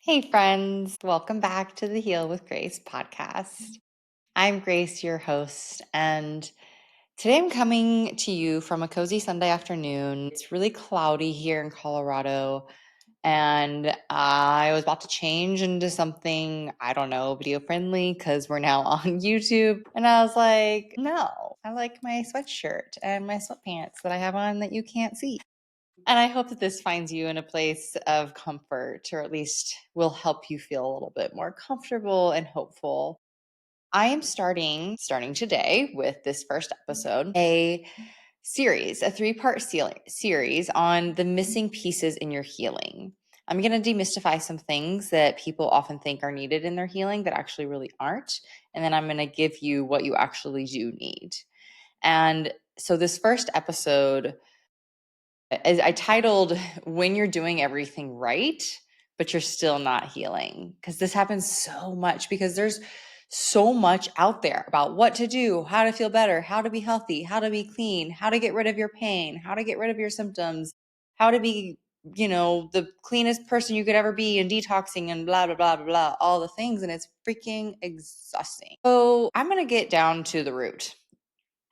Hey, friends. Welcome back to the Heal with Grace podcast. I'm Grace, your host, and today I'm coming to you from a cozy Sunday afternoon. It's really cloudy here in Colorado, and I was about to change into something, I don't know, video friendly because we're now on YouTube. And I was like, no, I like my sweatshirt and my sweatpants that I have on that you can't see. And I hope that this finds you in a place of comfort, or at least will help you feel a little bit more comfortable and hopeful. I am starting today with this first episode, a 3-part series on the missing pieces in your healing. I'm going to demystify some things that people often think are needed in their healing that actually really aren't. And then I'm going to give you what you actually do need. And so this first episode, as I titled, When You're Doing Everything Right, but You're Still Not Healing. Because this happens so much, because there's so much out there about what to do, how to feel better, how to be healthy, how to be clean, how to get rid of your pain, how to get rid of your symptoms, how to be, the cleanest person you could ever be, and detoxing and blah, blah, blah, blah, blah, all the things. And it's freaking exhausting. So I'm going to get down to the root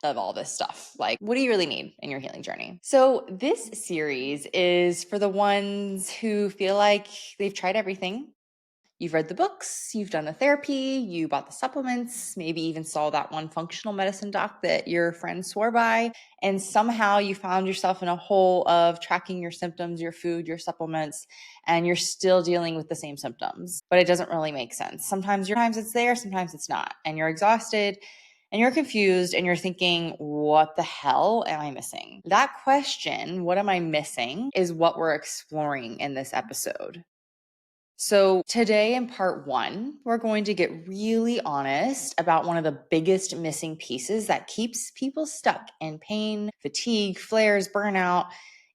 of all this stuff. Like, what do you really need in your healing journey? So, this series is for the ones who feel like they've tried everything. You've read the books, you've done the therapy, you bought the supplements, maybe even saw that one functional medicine doc that your friend swore by, and somehow you found yourself in a hole of tracking your symptoms, your food, your supplements, and you're still dealing with the same symptoms. But it doesn't really make sense. Sometimes it's there, sometimes it's not, and you're exhausted and you're confused and you're thinking, what the hell am I missing? That question, what am I missing, is what we're exploring in this episode. So, today in part 1, we're going to get really honest about one of the biggest missing pieces that keeps people stuck in pain, fatigue, flares, burnout,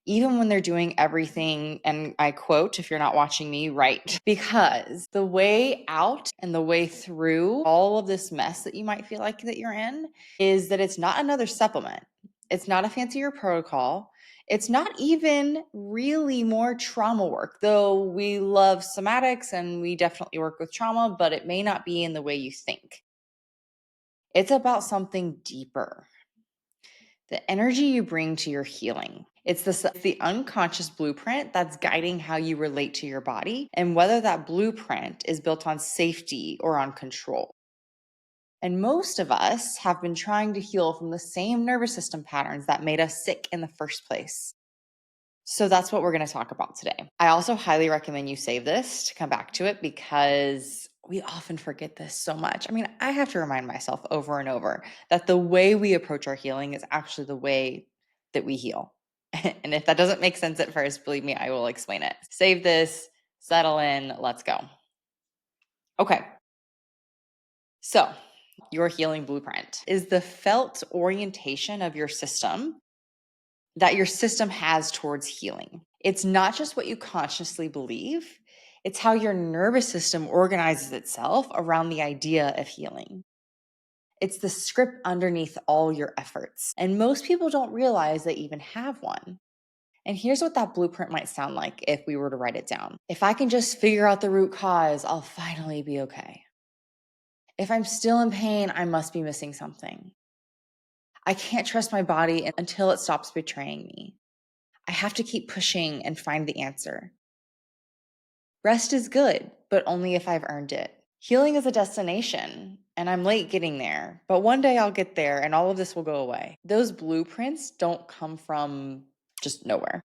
even when they're doing everything, and I quote, if you're not watching me, right. Because the way out and the way through all of this mess that you might feel like that you're in is that it's not another supplement. It's not a fancier protocol. It's not even really more trauma work, though we love somatics and we definitely work with trauma, but it may not be in the way you think. It's about something deeper, the energy you bring to your healing. It's the unconscious blueprint that's guiding how you relate to your body, and whether that blueprint is built on safety or on control. And most of us have been trying to heal from the same nervous system patterns that made us sick in the first place. So that's what we're going to talk about today. I also highly recommend you save this to come back to it, because we often forget this so much. I mean, I have to remind myself over and over that the way we approach our healing is actually the way that we heal. And if that doesn't make sense at first, believe me, I will explain it. Save this, settle in, let's go. Okay. So, your healing blueprint is the felt orientation of your system that your system has towards healing. It's not just what you consciously believe, it's how your nervous system organizes itself around the idea of healing. It's the script underneath all your efforts. And most people don't realize they even have one. And here's what that blueprint might sound like if we were to write it down. If I can just figure out the root cause, I'll finally be okay. If I'm still in pain, I must be missing something. I can't trust my body until it stops betraying me. I have to keep pushing and find the answer. Rest is good, but only if I've earned it. Healing is a destination, and I'm late getting there, but one day I'll get there and all of this will go away. Those blueprints don't come from just nowhere.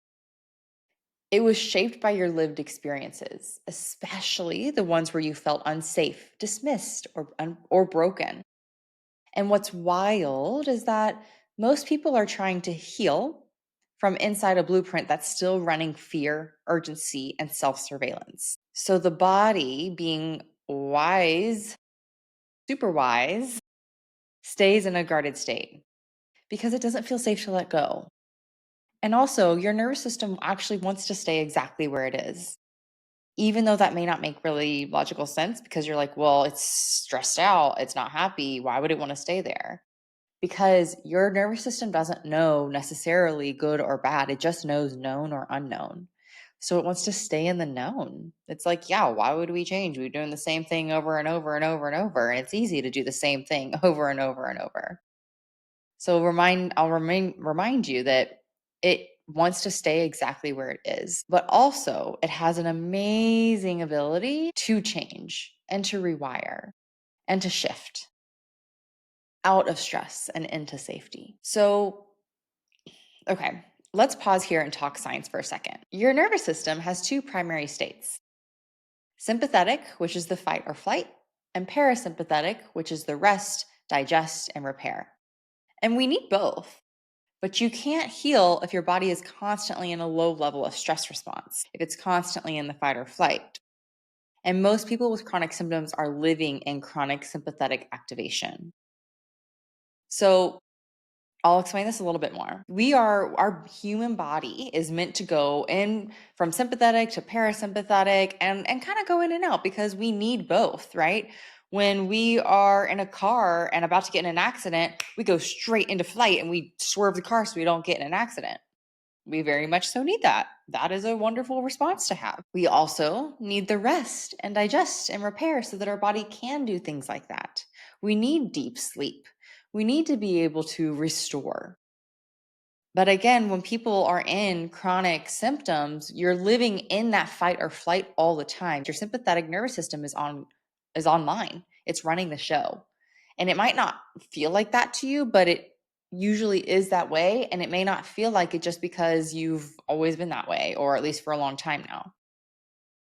It was shaped by your lived experiences, especially the ones where you felt unsafe, dismissed, or broken. And what's wild is that most people are trying to heal from inside a blueprint that's still running fear, urgency, and self surveillance. So the body, being wise, super wise, stays in a guarded state because it doesn't feel safe to let go. And also, your nervous system actually wants to stay exactly where it is, even though that may not make really logical sense, because you're like, well, it's stressed out, it's not happy. Why would it want to stay there? Because your nervous system doesn't know necessarily good or bad. It just knows known or unknown. So it wants to stay in the known. It's like, yeah, why would we change? We're doing the same thing over and over and over and over. And it's easy to do the same thing over and over and over. So remind you that it wants to stay exactly where it is, but also it has an amazing ability to change and to rewire and to shift out of stress and into safety. So, okay, let's pause here and talk science for a second. Your nervous system has two primary states: sympathetic, which is the fight or flight, and parasympathetic, which is the rest, digest, and repair. And we need both. But you can't heal if your body is constantly in a low level of stress response, if it's constantly in the fight or flight. And most people with chronic symptoms are living in chronic sympathetic activation. So I'll explain this a little bit more. Our human body is meant to go in from sympathetic to parasympathetic and kind of go in and out because we need both, right? When we are in a car and about to get in an accident, we go straight into flight and we swerve the car so we don't get in an accident. We very much so need that. That is a wonderful response to have. We also need the rest and digest and repair so that our body can do things like that. We need deep sleep. We need to be able to restore. But again, when people are in chronic symptoms, you're living in that fight or flight all the time. Your sympathetic nervous system is online. It's running the show. And it might not feel like that to you, but it usually is that way. And it may not feel like it just because you've always been that way, or at least for a long time now.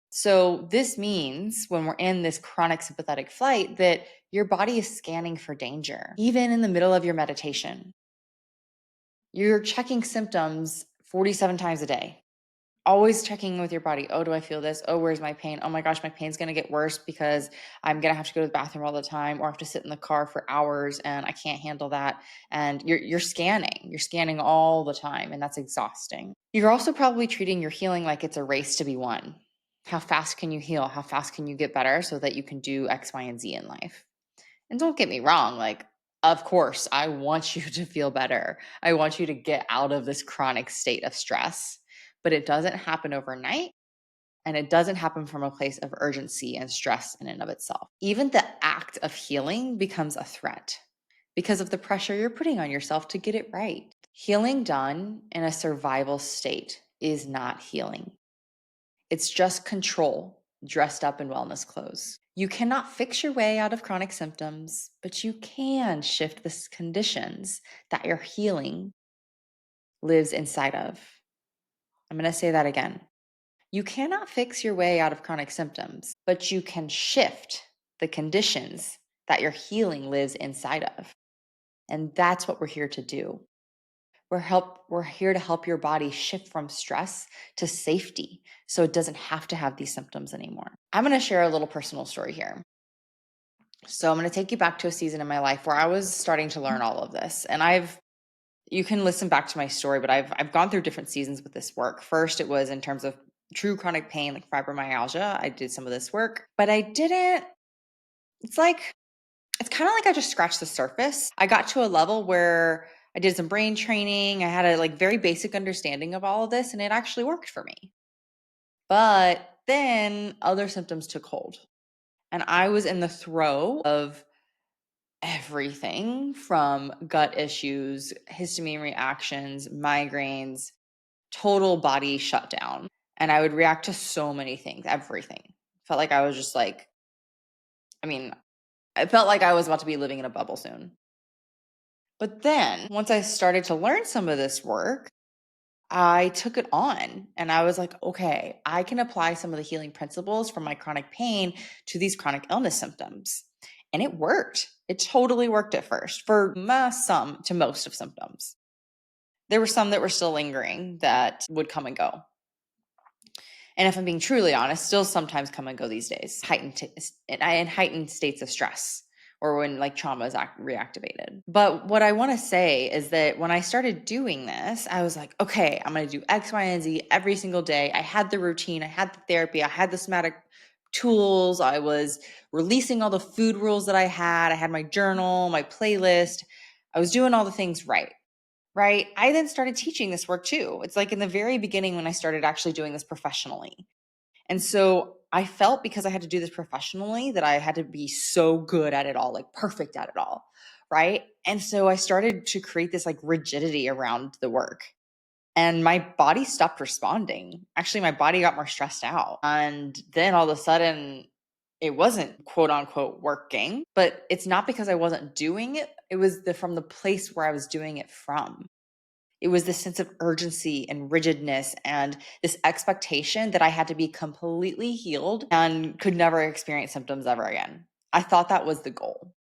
So this means when we're in this chronic sympathetic flight that your body is scanning for danger, even in the middle of your meditation. You're checking symptoms 47 times a day, always checking with your body. Oh, do I feel this? Oh, where's my pain? Oh my gosh, my pain's going to get worse because I'm going to have to go to the bathroom all the time, or I have to sit in the car for hours and I can't handle that. And you're scanning. You're scanning all the time, and that's exhausting. You're also probably treating your healing like it's a race to be won. How fast can you heal? How fast can you get better so that you can do X, Y, and Z in life? And don't get me wrong, like, of course, I want you to feel better. I want you to get out of this chronic state of stress, but it doesn't happen overnight. And it doesn't happen from a place of urgency and stress in and of itself. Even the act of healing becomes a threat because of the pressure you're putting on yourself to get it right. Healing done in a survival state is not healing. It's just control dressed up in wellness clothes. You cannot fix your way out of chronic symptoms, but you can shift the conditions that your healing lives inside of. I'm going to say that again. You cannot fix your way out of chronic symptoms, but you can shift the conditions that your healing lives inside of. And that's what we're here to do. We're here to help your body shift from stress to safety so it doesn't have to have these symptoms anymore. I'm going to share a little personal story here. So I'm going to take you back to a season in my life where I was starting to learn all of this. And you can listen back to my story, but I've gone through different seasons with this work. First, it was in terms of true chronic pain, like fibromyalgia. I did some of this work, but I didn't, it's kind of like I just scratched the surface. I got to a level where I did some brain training. I had a very basic understanding of all of this, and it actually worked for me. But then other symptoms took hold. And I was in the throe of everything from gut issues, histamine reactions, migraines, total body shutdown. And I would react to so many things, everything. Felt like I was just I felt like I was about to be living in a bubble soon. But then once I started to learn some of this work, I took it on and I was like, okay, I can apply some of the healing principles from my chronic pain to these chronic illness symptoms. And it worked. It totally worked at first for some to most of symptoms. There were some that were still lingering that would come and go. And if I'm being truly honest, still sometimes come and go these days, in heightened states of stress or when trauma is reactivated. But what I want to say is that when I started doing this, I was like, okay, I'm going to do X, Y, and Z every single day. I had the routine, I had the therapy, I had the somatic tools. I was releasing all the food rules that I had my journal, my playlist. I was doing all the things right. right? I then started teaching this work too. It's like in the very beginning when I started actually doing this professionally. And so I felt because I had to do this professionally that I had to be so good at it all, like perfect at it all. Right. And so I started to create this like rigidity around the work. And my body stopped responding. Actually, my body got more stressed out. And then all of a sudden, it wasn't quote unquote working, but it's not because I wasn't doing it. It was from the place where I was doing it from. It was this sense of urgency and rigidness and this expectation that I had to be completely healed and could never experience symptoms ever again. I thought that was the goal.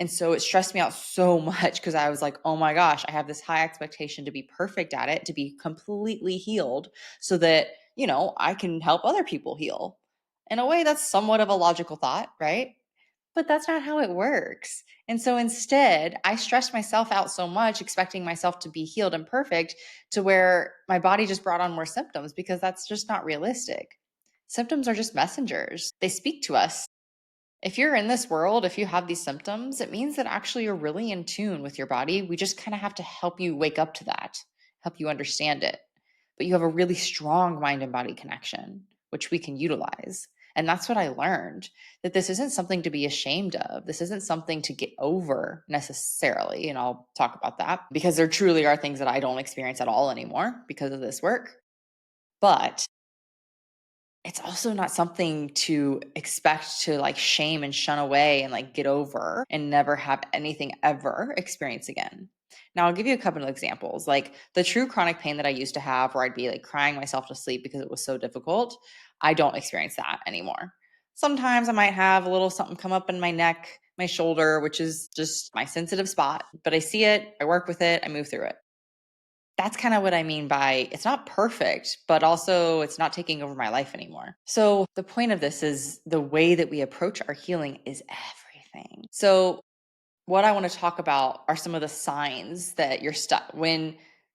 And so it stressed me out so much because I was like, oh my gosh, I have this high expectation to be perfect at it, to be completely healed so that, I can help other people heal. In a way, that's somewhat of a logical thought, right? But that's not how it works. And so instead, I stressed myself out so much, expecting myself to be healed and perfect, to where my body just brought on more symptoms because that's just not realistic. Symptoms are just messengers, they speak to us. If you're in this world, if you have these symptoms, it means that actually you're really in tune with your body. We just kind of have to help you wake up to that, help you understand it. But you have a really strong mind and body connection, which we can utilize. And that's what I learned, that this isn't something to be ashamed of. This isn't something to get over necessarily. And I'll talk about that because there truly are things that I don't experience at all anymore because of this work. But it's also not something to expect to like shame and shun away and like get over and never have anything ever experience again. Now, I'll give you a couple of examples. Like the true chronic pain that I used to have, where I'd be like crying myself to sleep because it was so difficult, I don't experience that anymore. Sometimes I might have a little something come up in my neck, my shoulder, which is just my sensitive spot, but I see it, I work with it, I move through it. That's kind of what I mean by it's not perfect, but also it's not taking over my life anymore. So the point of this is the way that we approach our healing is everything. So what I want to talk about are some of the signs that you're stuck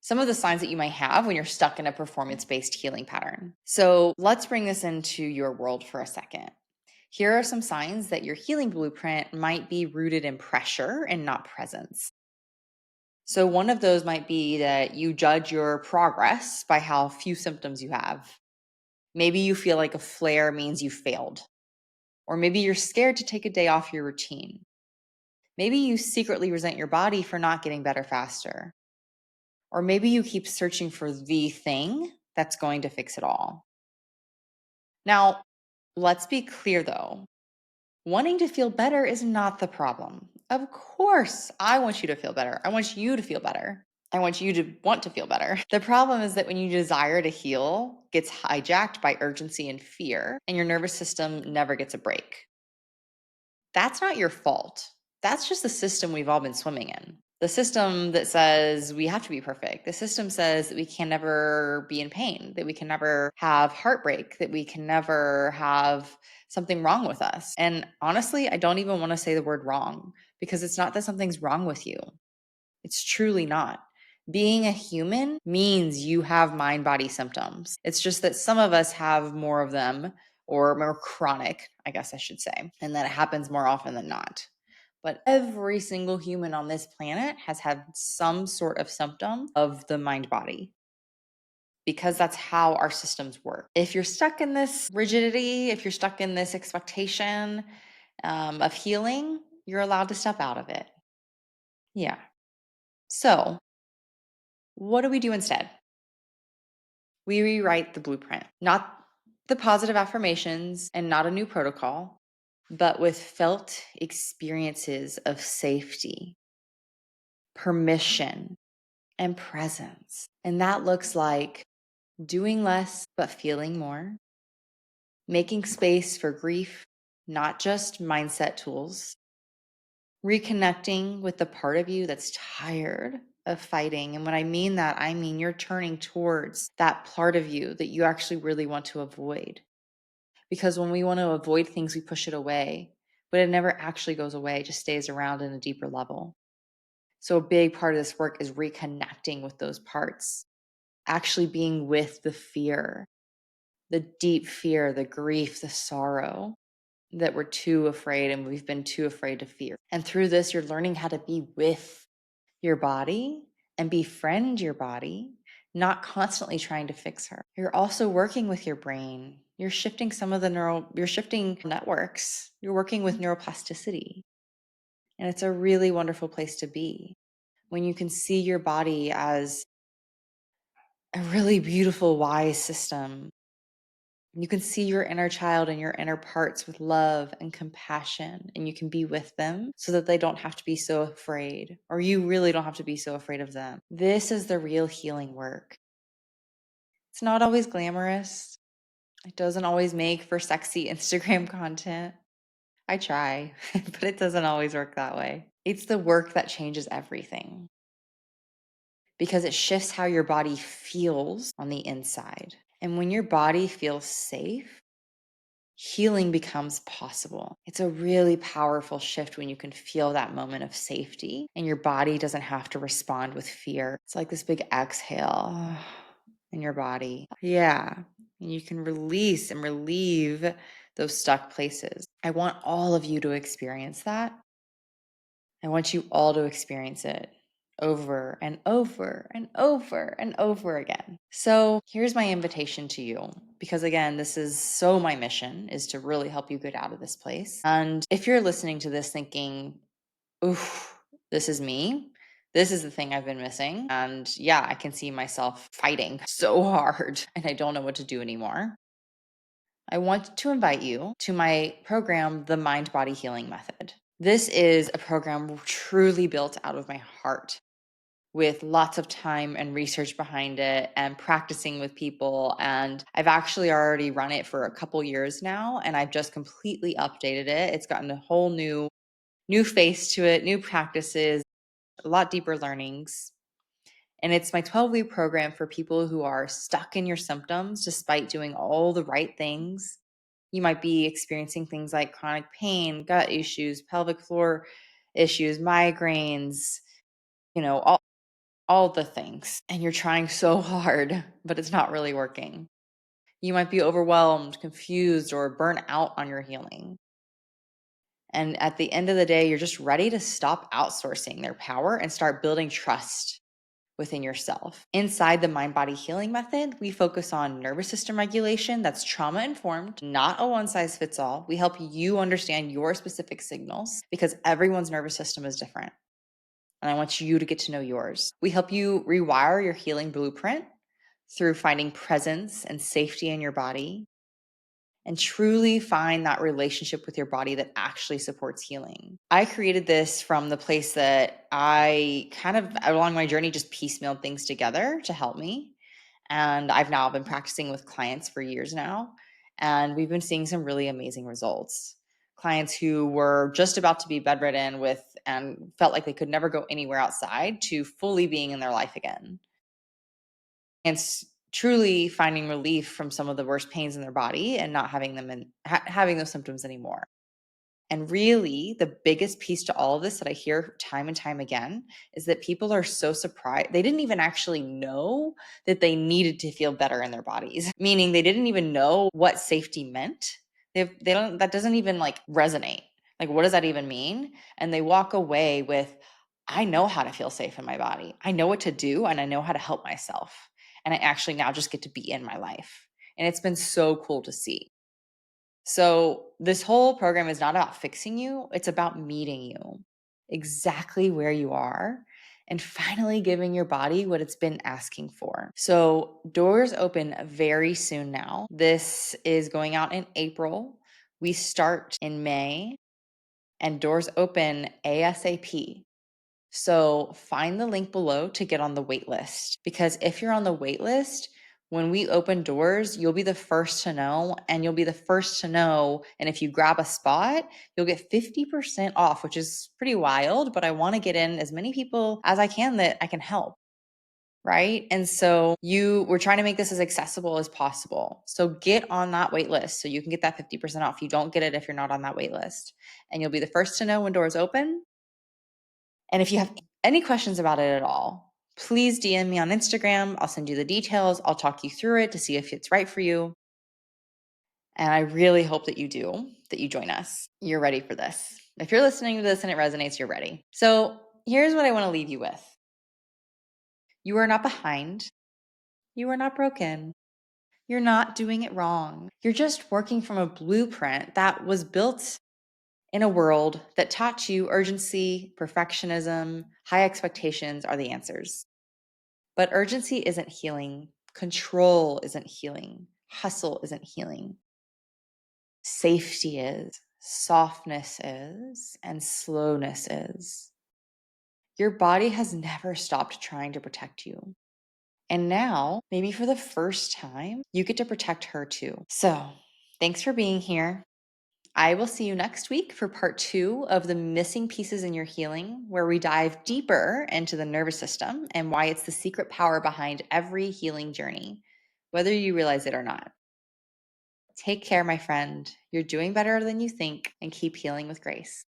some of the signs that you might have when you're stuck in a performance-based healing pattern. So let's bring this into your world for a second. Here are some signs that your healing blueprint might be rooted in pressure and not presence. So, one of those might be that you judge your progress by how few symptoms you have. Maybe you feel like a flare means you failed, or maybe you're scared to take a day off your routine. Maybe you secretly resent your body for not getting better faster, or maybe you keep searching for the thing that's going to fix it all. Now, let's be clear though. Wanting to feel better is not the problem. Of course, I want you to feel better. I want you to feel better. I want you to want to feel better. The problem is that when you desire to heal gets hijacked by urgency and fear, and your nervous system never gets a break. That's not your fault. That's just the system we've all been swimming in. The system that says we have to be perfect. The system says that we can never be in pain, that we can never have heartbreak, that we can never have something wrong with us. And honestly, I don't even want to say the word wrong because it's not that something's wrong with you. It's truly not. Being a human means you have mind body symptoms. It's just that some of us have more of them or more chronic, I guess I should say, and that it happens more often than not. But every single human on this planet has had some sort of symptom of the mind body because that's how our systems work. If you're stuck in this rigidity, if you're stuck in this expectation of healing, you're allowed to step out of it. Yeah. So, what do we do instead? We rewrite the blueprint, not the positive affirmations and not a new protocol, but with felt experiences of safety, permission, and presence. And that looks like doing less, but feeling more, making space for grief, not just mindset tools, reconnecting with the part of you that's tired of fighting. And when I mean that, I mean you're turning towards that part of you that you actually really want to avoid. Because when we want to avoid things, we push it away, but it never actually goes away, it just stays around in a deeper level. So, a big part of this work is reconnecting with those parts, actually being with the fear, the deep fear, the grief, the sorrow that we're too afraid and we've been too afraid to fear. And through this, you're learning how to be with your body and befriend your body, not constantly trying to fix her. You're also working with your brain. You're shifting you're shifting networks. You're working with neuroplasticity. And it's a really wonderful place to be when you can see your body as a really beautiful, wise system. You can see your inner child and your inner parts with love and compassion, and you can be with them so that they don't have to be so afraid, or you really don't have to be so afraid of them. This is the real healing work. It's not always glamorous. It doesn't always make for sexy Instagram content. I try, but it doesn't always work that way. It's the work that changes everything because it shifts how your body feels on the inside. And when your body feels safe, healing becomes possible. It's a really powerful shift when you can feel that moment of safety and your body doesn't have to respond with fear. It's like this big exhale in your body. Yeah. And you can release and relieve those stuck places. I want all of you to experience that. I want you all to experience it over and over and over and over again. So here's my invitation to you, because again, this is so my mission is to really help you get out of this place. And if you're listening to this thinking, oof, this is me. This is the thing I've been missing. And yeah, I can see myself fighting so hard and I don't know what to do anymore. I want to invite you to my program, the Mind Body Healing Method. This is a program truly built out of my heart with lots of time and research behind it and practicing with people. And I've actually already run it for a couple years now, and I've just completely updated it. It's gotten a whole new face to it, new practices, a lot deeper learnings. And it's my 12-week program for people who are stuck in your symptoms despite doing all the right things. You might be experiencing things like chronic pain, gut issues, pelvic floor issues, migraines, all the things. And you're trying so hard, but it's not really working. You might be overwhelmed, confused, or burnt out on your healing. And at the end of the day, you're just ready to stop outsourcing their power and start building trust within yourself. Inside the mind body healing method, we focus on nervous system regulation that's trauma informed, not a one size fits all. We help you understand your specific signals because everyone's nervous system is different. And I want you to get to know yours. We help you rewire your healing blueprint through finding presence and safety in your body and truly find that relationship with your body that actually supports healing. I created this from the place that I kind of, along my journey, just piecemealed things together to help me. And I've now been practicing with clients for years now. And we've been seeing some really amazing results. Clients who were just about to be bedridden with and felt like they could never go anywhere outside to fully being in their life again. And truly finding relief from some of the worst pains in their body and not having them having those symptoms anymore. And really, the biggest piece to all of this that I hear time and time again is that people are so surprised. They didn't even actually know that they needed to feel better in their bodies, meaning they didn't even know what safety meant. They don't, that doesn't even like resonate. Like, what does that even mean? And they walk away with, I know how to feel safe in my body. I know what to do and I know how to help myself. And I actually now just get to be in my life. And it's been so cool to see. So, this whole program is not about fixing you, it's about meeting you exactly where you are and finally giving your body what it's been asking for. So, doors open very soon now. This is going out in April. We start in May and doors open ASAP. So find the link below to get on the wait list, because if you're on the wait list, when we open doors, you'll be the first to know, and you'll be the first to know. And if you grab a spot, you'll get 50% off, which is pretty wild, but I want to get in as many people as I can that I can help. Right. And so we're trying to make this as accessible as possible. So get on that wait list so you can get that 50% off. You don't get it if you're not on that wait list, and you'll be the first to know when doors open. And if you have any questions about it at all, please DM me on Instagram. I'll send you the details. I'll talk you through it to see if it's right for you. And I really hope that you join us. You're ready for this. If you're listening to this and it resonates, you're ready. So here's what I want to leave you with. You are not behind. You are not broken. You're not doing it wrong. You're just working from a blueprint that was built in a world that taught you urgency, perfectionism, high expectations are the answers. But urgency isn't healing. Control isn't healing. Hustle isn't healing. Safety is, softness is, and slowness is. Your body has never stopped trying to protect you. And now, maybe for the first time, you get to protect her too. So, thanks for being here. I will see you next week for part 2 of the missing pieces in your healing, where we dive deeper into the nervous system and why it's the secret power behind every healing journey, whether you realize it or not. Take care, my friend. You're doing better than you think, and keep healing with grace.